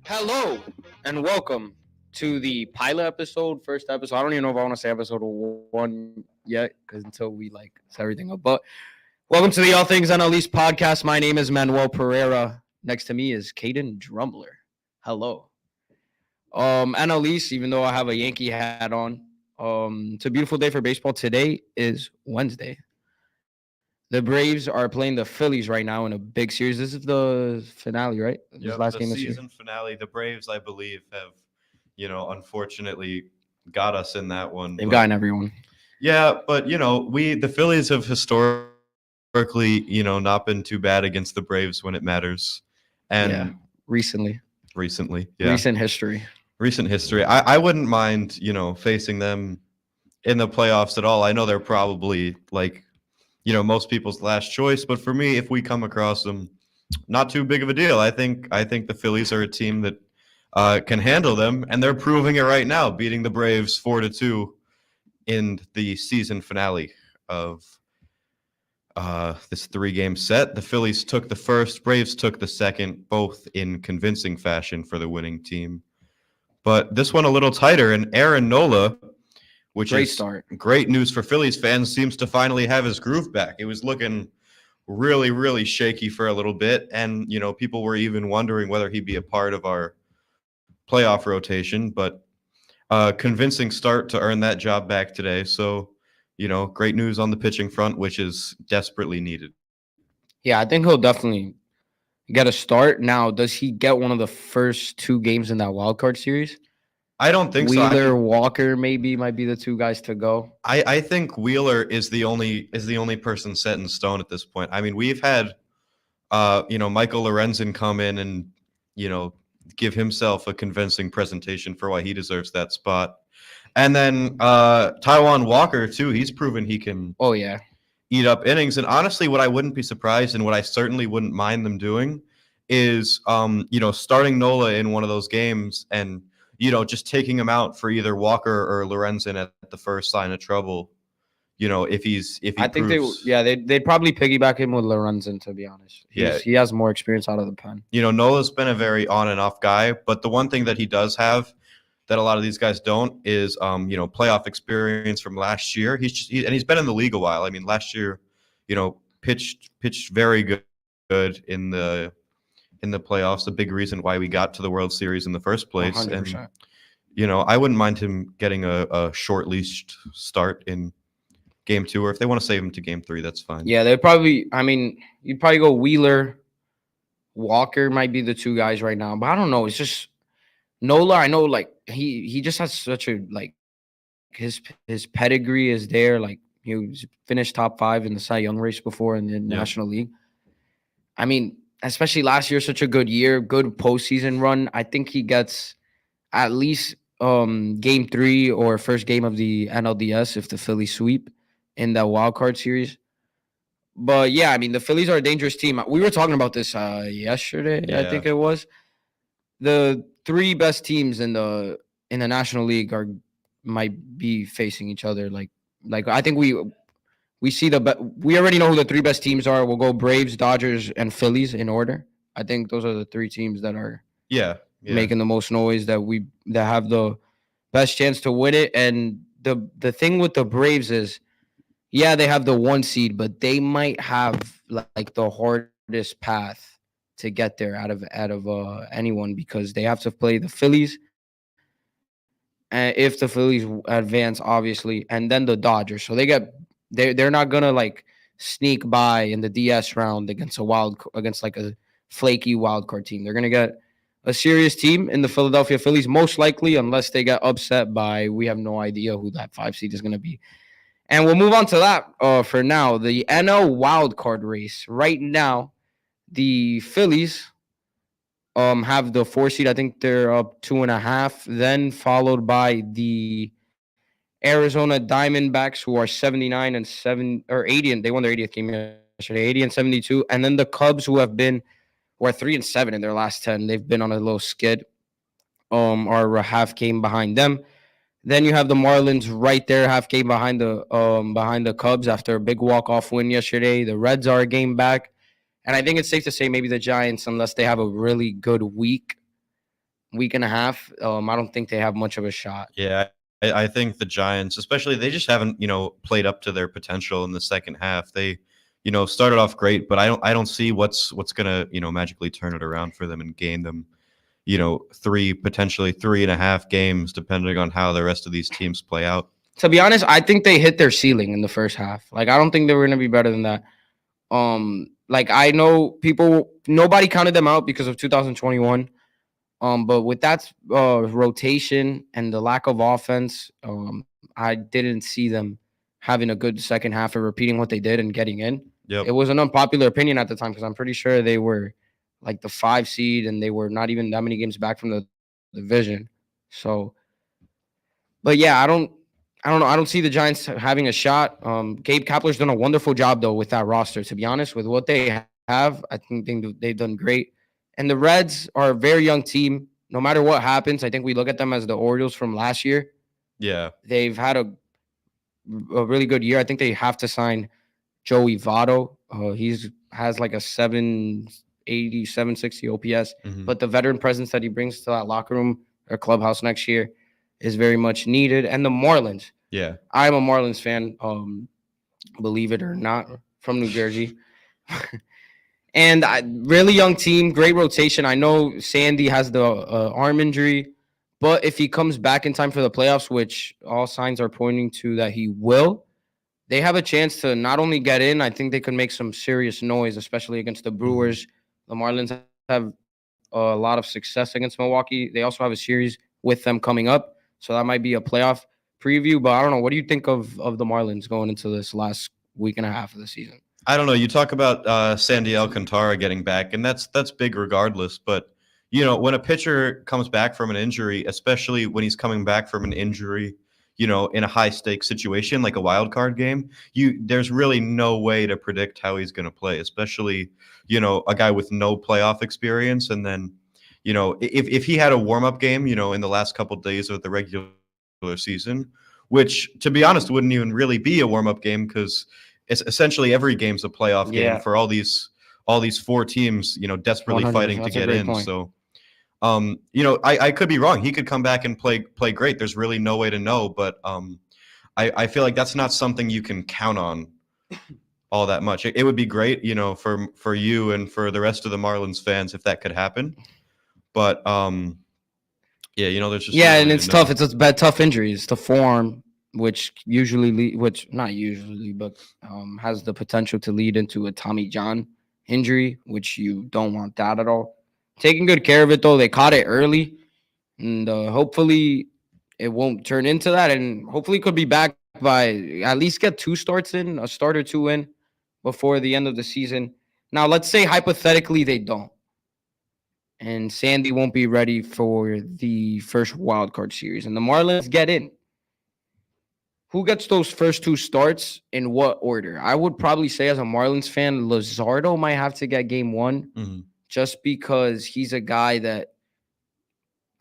Hello and welcome to the pilot episode, first episode. I don't even know if I want to say episode one yet, because until we set everything up. But welcome to the All Things Annalise podcast. My name is Manuel Pereira. Next to me is Caden Drumbler. Hello. Annalise, even though I have a Yankee hat on, it's a beautiful day for baseball. Today is Wednesday. The Braves are playing the Phillies right now in a big series. This is the finale, right? Yep, last the game this year. season finale. The Braves, I believe, have, unfortunately got us in that one. They've gotten everyone. Yeah, but the Phillies have historically, not been too bad against the Braves when it matters. And recently, yeah, recent history. I wouldn't mind, facing them in the playoffs at all. I know they're probably most people's last choice, but for me, if we come across them, not too big of a deal. I think the Phillies are a team that can handle them, and they're proving it right now, beating the Braves 4-2 in the season finale of this 3-game set. The Phillies took the first, Braves took the second, both in convincing fashion for the winning team. But this one a little tighter, and Aaron Nola, which is great news for Phillies fans, seems to finally have his groove back. It was looking really, really shaky for a little bit, and people were even wondering whether he'd be a part of our playoff rotation, but convincing start to earn that job back today. So great news on the pitching front, which is desperately needed. Yeah, I think he'll definitely get a start. Now, does he get one of the first 2 games in that wild card series? I don't think Wheeler, so. Wheeler, Walker might be the 2 guys to go. I think Wheeler is the only person set in stone at this point. I mean, we've had Michael Lorenzen come in and give himself a convincing presentation for why he deserves that spot. And then Taijuan Walker too. He's proven he can eat up innings. And honestly, what I wouldn't be surprised and what I certainly wouldn't mind them doing is starting Nola in one of those games and just taking him out for either Walker or Lorenzen at the first sign of trouble. If I think they'd probably piggyback him with Lorenzen, to be honest. He has more experience out of the pen. Nola's been a very on and off guy, but the one thing that he does have that a lot of these guys don't is playoff experience from last year. He's been in the league a while. I mean, last year, pitched very good in the playoffs. A big reason why we got to the World Series in the first place. 100%. And I wouldn't mind him getting a short leashed start in Game 2, or if they want to save him to Game 3, that's fine. Yeah, you'd probably go Wheeler, Walker might be the 2 guys right now, but I don't know. It's just Nola. I know, he just has such a his pedigree is there. He was finished top 5 in the Cy Young race before in the National League. I mean, especially last year, such a good year, good postseason run. I think he gets at least Game 3 or first game of the NLDS if the Phillies sweep in that wild card series. But yeah, I mean, the Phillies are a dangerous team. We were talking about this yesterday. Yeah. I think it was. The 3 best teams in the National League might be facing each other. I think we see we already know who the 3 best teams are. We'll go Braves, Dodgers, and Phillies in order. I think those are the 3 teams that are making the most noise, that have the best chance to win it. And the thing with the Braves is, they have the 1 seed, but they might have the hardest path to get there out of anyone, because they have to play the Phillies, if the Phillies advance, obviously, and then the Dodgers. So they're not gonna sneak by in the DS round against a flaky wild card team. They're gonna get a serious team in the Philadelphia Phillies, most likely, unless they get upset by, we have no idea who that 5 seed is gonna be. And we'll move on to that for now. The NL wild card race. Right now, the Phillies have the 4 seed. I think they're up 2.5. Then followed by the Arizona Diamondbacks, who are 79-7 or 80, and they won their 80th game yesterday, 80-72. And then the Cubs, who are 3-7 in their last 10. They've been on a little skid. Are a half game behind them. Then you have the Marlins right there, half game behind the Cubs after a big walk-off win yesterday. The Reds are a game back. And I think it's safe to say maybe the Giants, unless they have a really good week, week and a half, I don't think they have much of a shot. Yeah, I think the Giants, especially, they just haven't, played up to their potential in the second half. They, started off great, but I don't see what's gonna, magically turn it around for them and gain them, potentially 3.5 games, depending on how the rest of these teams play out. To be honest, I think they hit their ceiling in the first half. Like, I don't think they were going to be better than that. Like, I know nobody counted them out because of 2021. But with that rotation and the lack of offense, I didn't see them having a good second half or repeating what they did and getting in. Yep. It was an unpopular opinion at the time because I'm pretty sure they were like the 5 seed and they were not even that many games back from the division. So, but yeah, I don't know. I don't see the Giants having a shot. Gabe Kapler's done a wonderful job though with that roster. To be honest, with what they have, I think they've done great. And the Reds are a very young team. No matter what happens, I think we look at them as the Orioles from last year. Yeah. They've had a really good year. I think they have to sign Joey Votto. He's has like a 780, 760 OPS. Mhm. But the veteran presence that he brings to that locker room or clubhouse next year is very much needed. And the Marlins. Yeah. I'm a Marlins fan, believe it or not, from New Jersey. And really young team, great rotation. I know Sandy has the arm injury, but if he comes back in time for the playoffs, which all signs are pointing to that he will, they have a chance to not only get in, I think they could make some serious noise, especially against the Brewers. The Marlins have a lot of success against Milwaukee. They also have a series with them coming up, so that might be a playoff preview. But I don't know. What do you think of the Marlins going into this last week and a half of the season? I don't know. You talk about Sandy Alcantara getting back, and that's big regardless. But when a pitcher comes back from an injury, especially when he's coming back from an injury, in a high stakes situation like a wild card game, there's really no way to predict how he's going to play, especially a guy with no playoff experience. And then if he had a warm up game, in the last couple of days of the regular season, which to be honest wouldn't even really be a warm up game because it's essentially every game's a playoff game for all these 4 teams, desperately 100%. fighting to That's a get great in. point. So, I could be wrong. He could come back and play great. There's really no way to know, but I feel like that's not something you can count on all that much. It would be great, for you and for the rest of the Marlins fans if that could happen. But yeah, there's just and it's tough. It's a tough injuries to forearm, which not usually, but has the potential to lead into a Tommy John injury, which you don't want that at all. Taking good care of it though. They caught it early, and hopefully it won't turn into that. And hopefully could be back by at least get 2 starts in, a start or 2 in before the end of the season. Now, let's say hypothetically they don't, and Sandy won't be ready for the first wild card series, and the Marlins get in. Who gets those first 2 starts in what order? I would probably say, as a Marlins fan, Luzardo might have to get game 1, just because he's a guy that,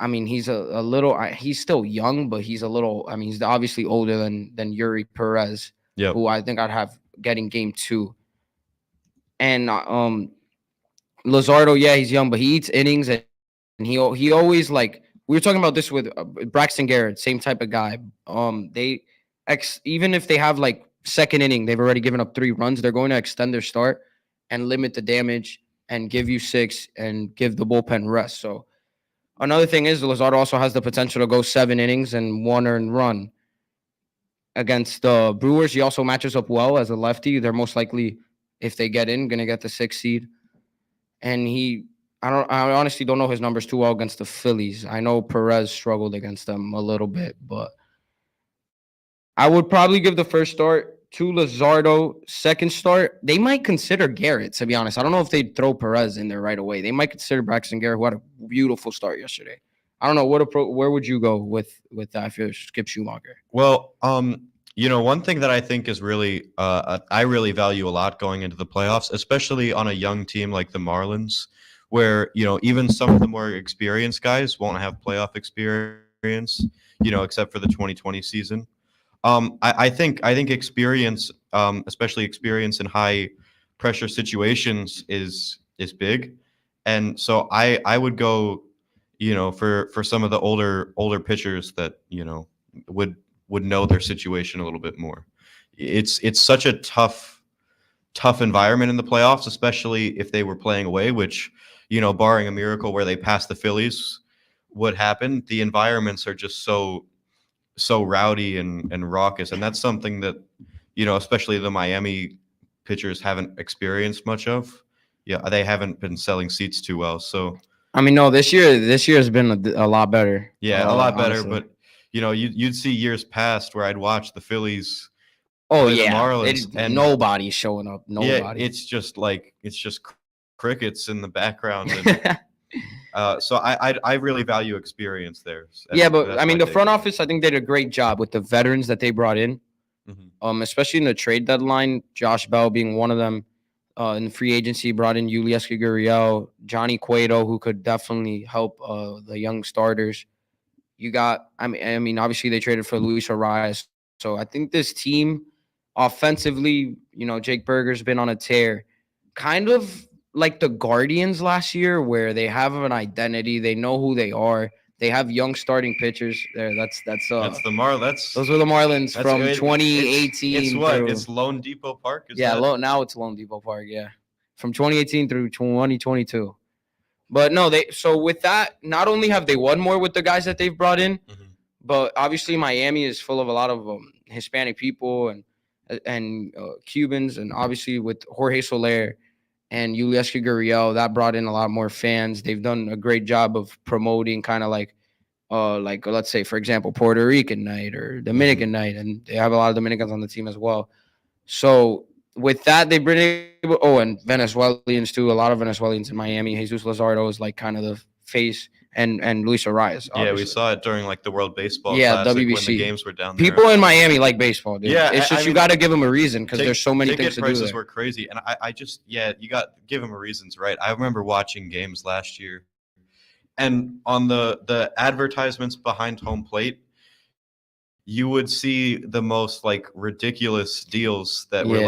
I mean, he's a little, he's still young, but he's a little, I mean, he's obviously older than Yuri Perez, who I think I'd have getting game 2. And Luzardo, yeah, he's young, but he eats innings, and he always, like, we were talking about this with Braxton Garrett, same type of guy. Even if they have like second inning, they've already given up 3 runs, they're going to extend their start and limit the damage and give you 6 and give the bullpen rest. So another thing is Luzardo also has the potential to go 7 innings and 1 earned run. Against the Brewers, he also matches up well as a lefty. They're most likely, if they get in, going to get the 6th seed. And I honestly don't know his numbers too well against the Phillies. I know Perez struggled against them a little bit, but I would probably give the first start to Luzardo. Second start, they might consider Garrett, to be honest. I don't know if they'd throw Perez in there right away. They might consider Braxton Garrett, who had a beautiful start yesterday. I don't know where would you go with that if you're Skip Schumacher? Well, one thing that I think is really I really value a lot going into the playoffs, especially on a young team like the Marlins, where even some of the more experienced guys won't have playoff experience, except for the 2020 season. I think experience, especially experience in high pressure situations, is big, and so I would go for some of the older pitchers that would know their situation a little bit more. It's such a tough environment in the playoffs, especially if they were playing away, which barring a miracle where they pass the Phillies would happen. The environments are just so rowdy and raucous, and that's something that especially the Miami pitchers haven't experienced much of. Yeah, they haven't been selling seats too well. So I mean, no, this year has been a lot better. yeah, a lot better. Honestly. But you'd see years past where I'd watch the Phillies Oh play the yeah, Marlins, and nobody's showing up. yeah, Nobody. it's just crickets in the background. And, so I really value experience there. Yeah, but That's I mean, my the front takeaway. office, I think, did a great job with the veterans that they brought in. Mhm. Especially in the trade deadline, Josh Bell being one of them. In free agency, brought in Yulieski Gurriel, Johnny Cueto, who could definitely help the young starters. You got, I mean, obviously they traded for Luis Arias. So I think this team, offensively, Jake Berger's been on a tear, kind of like the Guardians last year, where they have an identity, they know who they are. They have young starting pitchers there. That's That's the That's those were the Marlins that's from it- 2018. It's what? through- It's Lone Depot Park. Is yeah, that? now it's Lone Depot Park. Yeah, from 2018 through 2022. But no, so with that, not only have they won more with the guys that they've brought in, Mhm. but obviously Miami is full of a lot of Hispanic people and Cubans, and obviously with Jorge Soler and Yulieski Gurriel, that brought in a lot more fans. They've done a great job of promoting kind of like let's say, for example, Puerto Rican night or Dominican night, and they have a lot of Dominicans on the team as well. So with that, they bring and Venezuelans too. A lot of Venezuelans in Miami. Jesus Luzardo is like kind of the face, and Luis Arias. Yeah, we obviously. saw it during like the World Baseball Yeah, Classic when WBC. the games were down there. People in Miami like baseball, dude. Yeah, It's I just you mean, got to give them a reason because there's so many ticket things to do prices there. were crazy, and I just you got to give them reasons, right? I remember watching games last year, and on the advertisements behind home plate, you would see the most like ridiculous deals that were Yeah.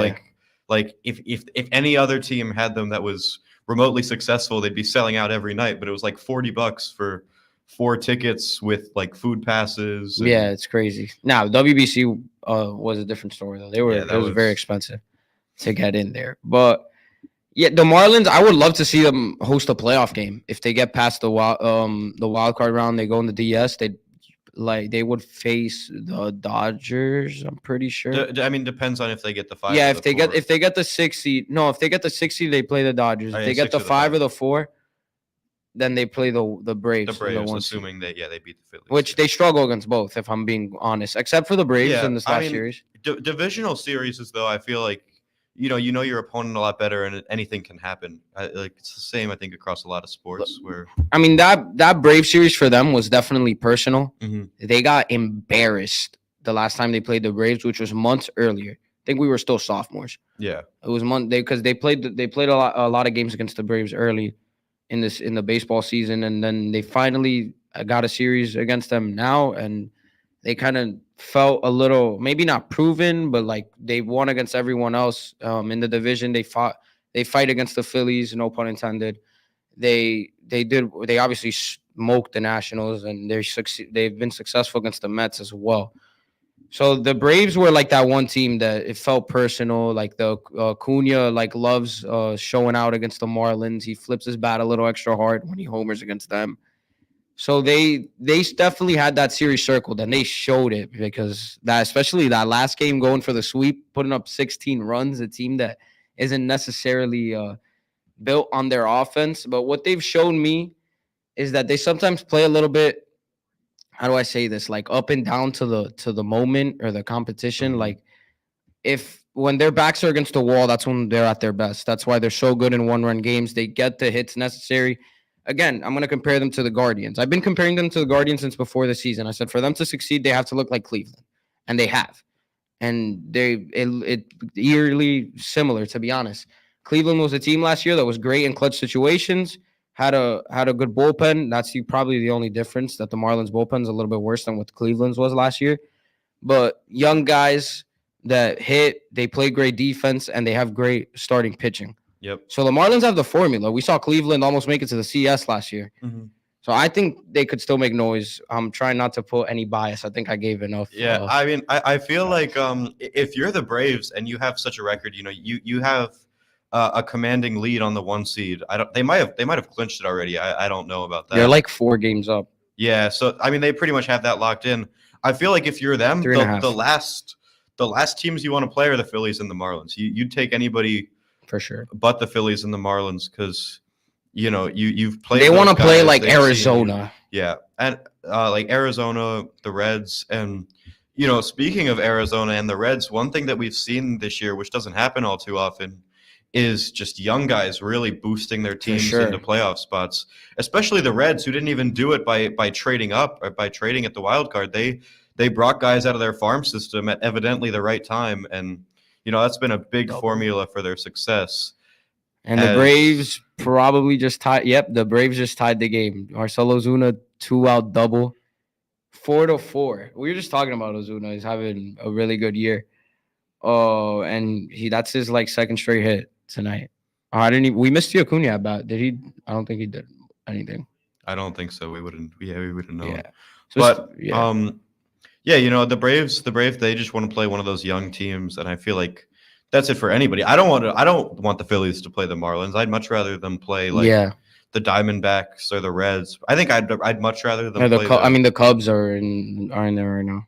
like if any other team had them that was remotely successful, they'd be selling out every night. But it was like $40 for 4 tickets with like food passes. and- Yeah, it's crazy. Now WBC was a different story though. It was very was- expensive to get in there. But yeah, the Marlins, I would love to see them host a playoff game. If they get past the wild card round, they go in the DS, they would face the Dodgers, I'm pretty sure. I mean, depends on if they get the 5. Yeah, or the 4. if they get the 6 seed. No, if they get the 6 seed, they play the Dodgers. Oh, If yeah, they get 6 the or the 5 5. or the 4, then they play the Braves. the Braves, one seed. assuming they beat the Phillies. Which yeah. they struggle against both, if I'm being honest, except for the Braves Yeah, in this I last mean, series. Divisional series is though I feel like you know your opponent a lot better and anything can happen. Like it's the same I think across a lot of sports where I mean, that Brave series for them was definitely personal. Mhm. They got embarrassed the last time they played the Braves, which was months earlier. I think we were still sophomores. yeah It was because they played a lot of games against the Braves early in the baseball season, and then they finally got a series against them now, and they kind of felt a little maybe not proven, but like they won against everyone else in the division. They fight against the Phillies, no pun intended. They obviously smoked the Nationals, and they've been successful against the Mets as well. So the Braves were like that one team that it felt personal. Like the Cunha like loves showing out against the Marlins. He flips his bat a little extra hard when he homers against them. So they definitely had that series circled, and they showed it because especially that last game going for the sweep, putting up 16 runs, a team that isn't necessarily built on their offense. But what they've shown me is that they sometimes play a little bit, how do I say this, like up and down to the moment or the competition. Mhm. Like when their backs are against the wall, that's when they're at their best. That's why they're so good in one-run games. They get the hits necessary. Again, I'm going to compare them to the Guardians. I've been comparing them to the Guardians since before the season. I said for them to succeed, they have to look like Cleveland, and they have. And it eerily similar, to be honest. Cleveland was a team last year that was great in clutch situations, had a good bullpen. That's probably the only difference, that the Marlins bullpen is a little bit worse than what Cleveland's was last year. But young guys that hit, they play great defense, and they have great starting pitching. Yep. So the Marlins have the formula. We saw Cleveland almost make it to the CS last year. Mhm. So I think they could still make noise. I'm trying not to put any bias. I think I gave enough. Yeah, I mean, I feel like if you're the Braves and you have such a record, you have a commanding lead on the 1 seed. I don't. They might have clinched it already. I don't know about that. They're like 4 games up. Yeah, so I mean, they pretty much have that locked in. I feel like if you're them, 3.5. the last teams you want to play are the Phillies and the Marlins. You'd take anybody For sure. but the Phillies and the Marlins because you've played. They want to those play guys, like they've seen you. Arizona. Yeah, and like Arizona, the Reds, and speaking of Arizona and the Reds, one thing that we've seen this year, which doesn't happen all too often, is just young guys really boosting their teams sure. into playoff spots. Especially the Reds, who didn't even do it by trading up or by trading at the wild card. They brought guys out of their farm system at evidently the right time, and that's been a big formula for their success. And the Braves probably just tied. Yep, the Braves just tied the game. Marcell Ozuna 2-out double, 4-4. We were just talking about Ozuna. He's having a really good year. And that's his like second straight hit tonight. We missed the Acuna at bat. Did he? I don't think he did anything. I don't think so. We wouldn't. Yeah, we wouldn't know. Yeah. But the Braves. They just want to play one of those young teams, and I feel like that's it for anybody. I don't want the Phillies to play the Marlins. I'd much rather them play the Diamondbacks or the Reds. I think I'd much rather them play. The Cubs are in there right now.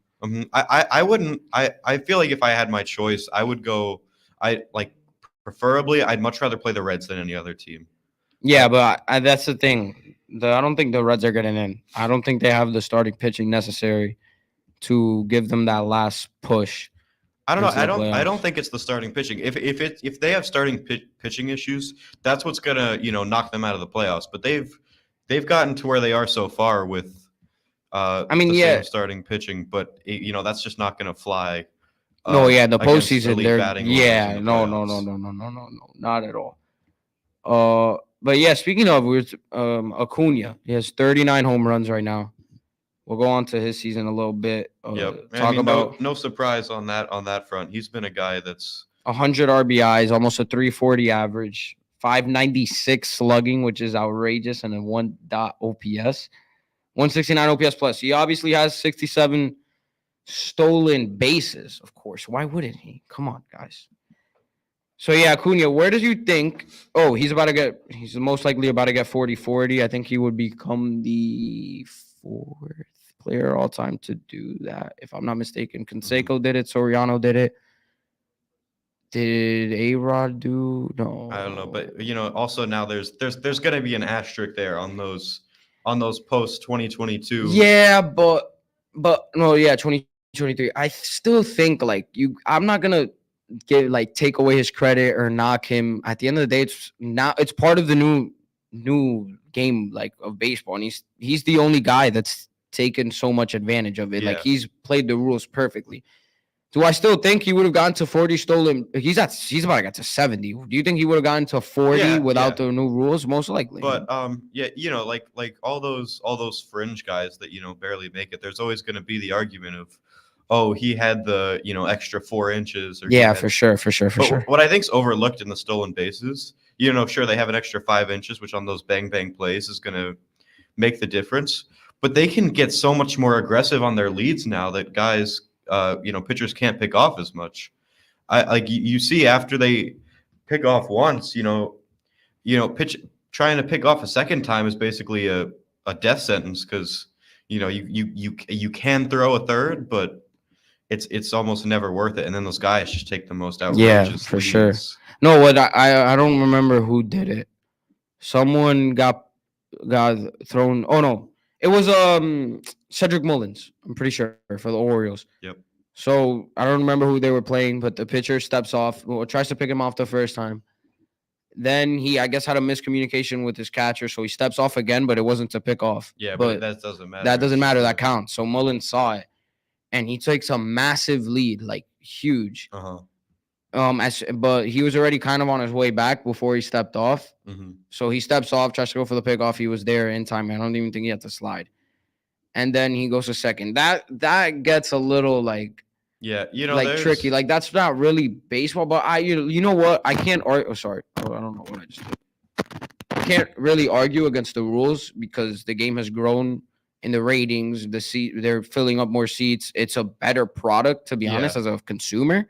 I wouldn't. I feel like if I had my choice, I would go. Preferably, I'd much rather play the Reds than any other team. Yeah, but that's the thing. I don't think the Reds are getting in. I don't think they have the starting pitching necessary to give them that last push. I don't know. I don't think it's the starting pitching. If they have starting pitching issues, that's what's gonna knock them out of the playoffs. But they've gotten to where they are so far with same starting piting, but that's just not gonna fly. The postseason. No, not at all. But yeah, speaking of Acuna, he has 39 home runs right now. We'll go on to his season a little bit. No surprise on that front. He's been a guy that's 100 RBIs, almost a 340 average, 596 slugging, which is outrageous, and a 1 OPS, 169 OPS plus. He obviously has 67 stolen bases, of course. Why wouldn't he? Come on, guys. So yeah, Acuna, where does you think? Oh, he's most likely about to get 40-40. I think he would become the 4th player all time to do that, if I'm not mistaken. Canseco did it. Soriano did it. Did A-Rod do? No, I don't know, but also now there's going to be an asterisk there on those post 2022. Yeah, but no, yeah, 2023. I still think I'm not gonna take away his credit or knock him. At the end of the day, it's part of the new game of baseball, and he's the only guy that's taken so much advantage of it. Yeah. He's played the rules perfectly. Do I still think he would have gotten to 40 stolen? He's about to get to 70. Do you think he would have gotten to 40 without the new rules? Most likely. But like all those fringe guys that barely make it. There's always going to be the argument of, oh, he had the extra 4 inches. For sure. What I think's overlooked in the stolen bases, sure they have an extra 5 inches, which on those bang bang plays is going to make the difference. But they can get so much more aggressive on their leads now that guys. Pitchers can't pick off as much. You see after they pick off once, trying to pick off a second time is basically a death sentence because you can throw a third, but it's almost never worth it. And then those guys just take the most outrageous. For sure. No, what I don't remember who did it. Someone got thrown. Oh no. It was Cedric Mullins, I'm pretty sure, for the Orioles. Yep. So I don't remember who they were playing, but the pitcher steps off, tries to pick him off the first time. Then he, I guess, had a miscommunication with his catcher, so he steps off again, but it wasn't to pick off. Yeah, but that doesn't matter. That doesn't matter. That counts. So Mullins saw it, and he takes a massive lead, huge. But he was already kind of on his way back before he stepped off. Mm-hmm. So he steps off, tries to go for the pickoff. He was there in time. I don't even think he had to slide. And then he goes to second. That gets a little tricky. That's not really baseball. But you know what? I can't argue. Oh, sorry. I don't know what I just did. can't really argue against the rules because the game has grown in the ratings. They're filling up more seats. It's a better product, to be honest, Yeah. as a consumer.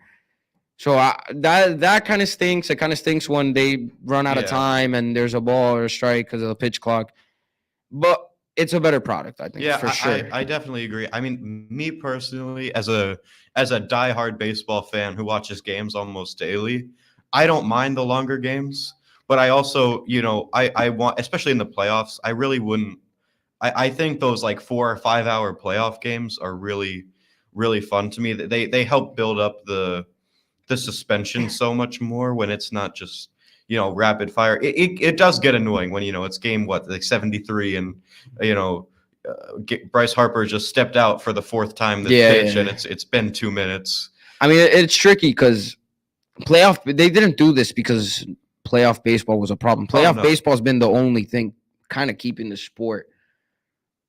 So that kind of stinks. It kind of stinks when they run out of Yeah. time and there's a ball or a strike because of the pitch clock. But it's a better product, I think, Yeah, for sure. I definitely agree. I mean, me personally, as a diehard baseball fan who watches games almost daily, I don't mind the longer games. But I also, I want, especially in the playoffs, I really wouldn't. I think those like 4 or 5 hour playoff games are really, really fun to me. They help build up the suspension so much more when it's not just rapid fire. It does get annoying when it's game like 73 and you know Bryce Harper just stepped out for the fourth time this Yeah, pitch yeah. and it's been 2 minutes. I mean, it's tricky because they didn't do this because playoff baseball was a problem. Playoff no. baseball's been the only thing kind of keeping the sport.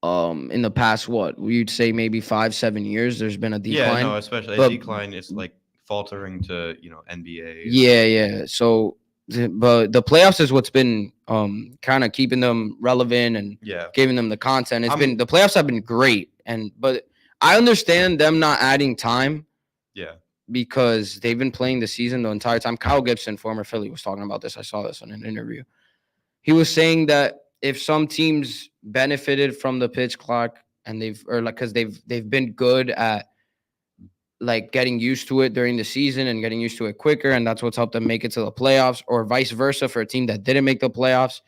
In the past, what you'd say maybe 5-7 years, there's been a decline. Yeah, no, especially a But decline is like faltering to NBA. yeah. So, but the playoffs is what's been kind of keeping them relevant and Yeah, giving them the content. The playoffs have been great, but I understand them not adding time yeah, because they've been playing the season the entire time. Kyle Gibson, former Philly, was talking about this. I saw this in an interview. He was saying that if some teams benefited from the pitch clock and because they've been good at like getting used to it during the season and getting used to it quicker, and that's what's helped them make it to the playoffs, or vice versa for a team that didn't make the playoffs.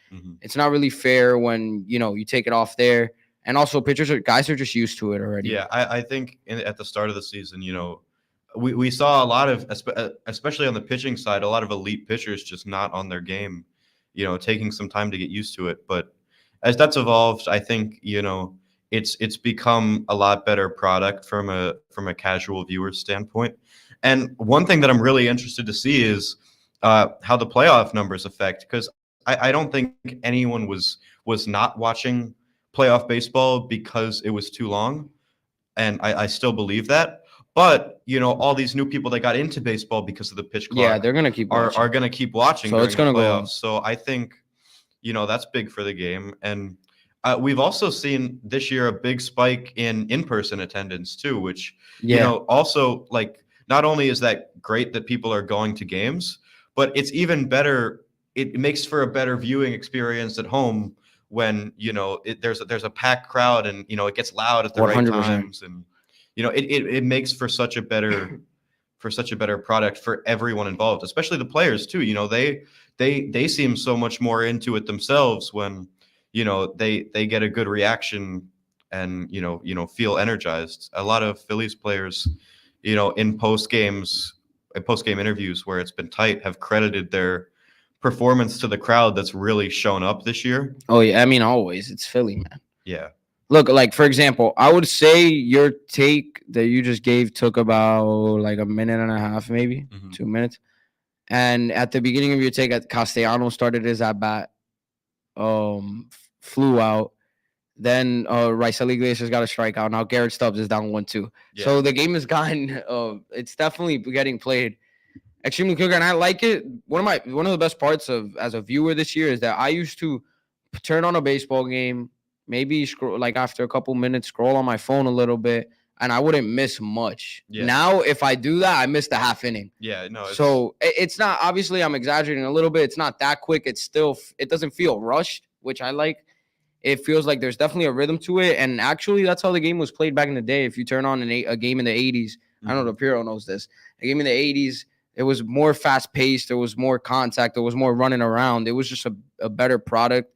It's not really fair when you take it off there. And also, guys are just used to it already. Yeah, I think at the start of the season, we saw a lot of, especially on the pitching side, a lot of elite pitchers just not on their game, taking some time to get used to it. But as that's evolved, I think it's become a lot better product from a casual viewer standpoint. And one thing that I'm really interested to see is how the playoff numbers affect, because I don't think anyone was not watching playoff baseball because it was too long, and I still believe that. But all these new people that got into baseball because of the pitch clock, Yeah, they're gonna keep watching. are gonna keep watching. So during it's gonna the go playoffs. on. So I think that's big for the game, and we've also seen this year a big spike in-person attendance too, which also, like, not only is that great that people are going to games, but it's even better. It makes for a better viewing experience at home when there's a packed crowd and it gets loud at the right 100%. times, and it makes for such a better product for everyone involved, especially the players too. They seem so much more into it themselves when they get a good reaction and feel energized. A lot of Phillies players in post game interviews where it's been tight have credited their performance to the crowd that's really shown up this year. Oh yeah, I mean, always it's Philly, man. Yeah. Look, like, for example, I would say your take that you just gave took about like a minute and a half, maybe 2 minutes. And at the beginning of your take, Castellanos started his at bat, flew out. Then Raisel Iglesias got a strikeout. Now Garrett Stubbs is down 1-2. Yeah. So the game has gotten, it's definitely getting played extremely quicker, and I like it. One of the best parts of as a viewer this year is that I used to turn on a baseball game, maybe scroll, like, after a couple minutes, scroll on my phone a little bit, and I wouldn't miss much. Yeah. Now, if I do that, I miss the half inning. Yeah, no. So it's not, obviously I'm exaggerating a little bit. It's not that quick. It doesn't feel rushed, which I like. It feels like there's definitely a rhythm to it. And actually, that's how the game was played back in the day. If you turn on a game in the 80s, I don't know if Piro knows this. A game in the 80s, it was more fast-paced. There was more contact. There was more running around. It was just a better product.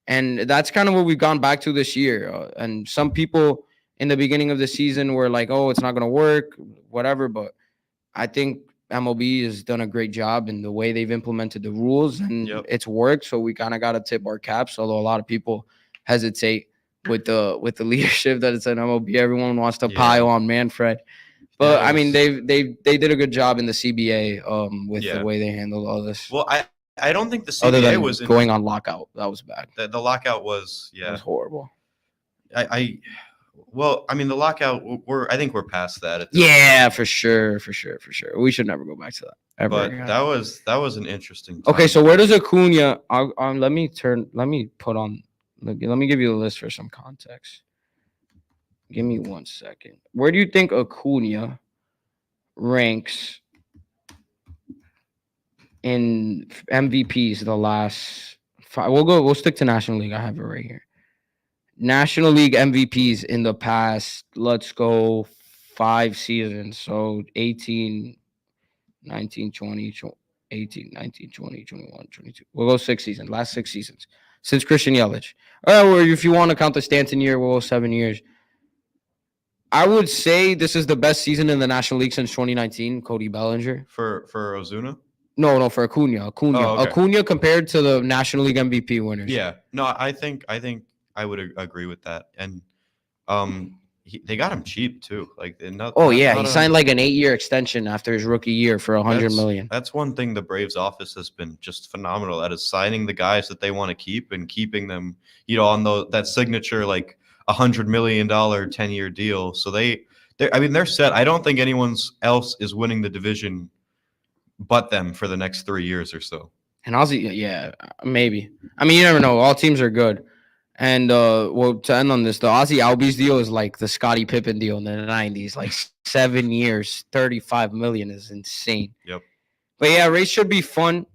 And that's kind of what we've gone back to this year. And some people in the beginning of the season were like, oh, it's not going to work, whatever. But I think MLB has done a great job in the way they've implemented the rules, and it's worked. So we kind of got to tip our caps, although a lot of people hesitate with the leadership that it's an MLB. Everyone wants to pile on Manfred. But I mean, they did a good job in the CBA with the way they handled all this. Well, I don't think the CBA Other than was going on lockout. That was bad. The lockout was It was horrible. Well, I mean, the lockout, I think we're past that. Yeah, for sure. We should never go back to that. ever. But got. that was an interesting. Okay, time. so where does Acuna? Let me put on. Let me give you a list for some context. Give me 1 second. Where do you think Acuna ranks in MVPs the last 5? We'll stick to National League. I have it right here. National League MVPs in the past, let's go 5 seasons. So 18, 19, 20, 18, 19, 20, 21, 22. We'll go 6 seasons. Last 6 seasons. Since Christian Yelich. Or if you want to count the Stanton year, we'll go 7 years. I would say this is the best season in the National League since 2019, Cody Bellinger. For Ozuna? No, for Acuna. Oh, okay. Acuna compared to the National League MVP winners. Yeah. No, I think I would agree with that. And they got him cheap too. Like he signed like an 8-year extension after his rookie year for $100 million. That's one thing the Braves office has been just phenomenal at, is signing the guys that they want to keep and keeping them, on that signature like $100 million 10-year deal. So they're set. I don't think anyone else is winning the division but them for the next 3 years or so. And Ozzy, yeah, maybe. I mean, you never know. All teams are good. And to end on this, the Ozzy Albies deal is like the Scottie Pippen deal in the 90s. Like 7 years, $35 million is insane. Yep. But yeah, race should be fun.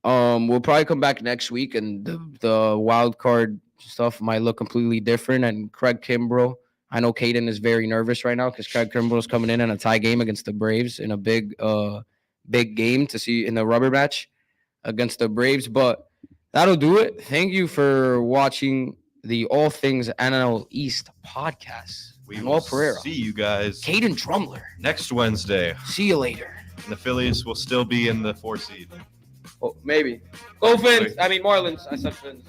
We'll probably come back next week, and the wild card stuff might look completely different. And Craig Kimbrell, I know Caden is very nervous right now because Craig Kimbrell is coming in a tie game against the Braves in a big game to see in the rubber match against the Braves. But that'll do it. Thank you for watching the All Things NL East podcast. Will Pereira. See you guys. Caden Drumler. Next Wednesday. See you later. And the Phillies will still be in the 4 seed. Oh, maybe. Go Fins. I mean Marlins. I said Fins.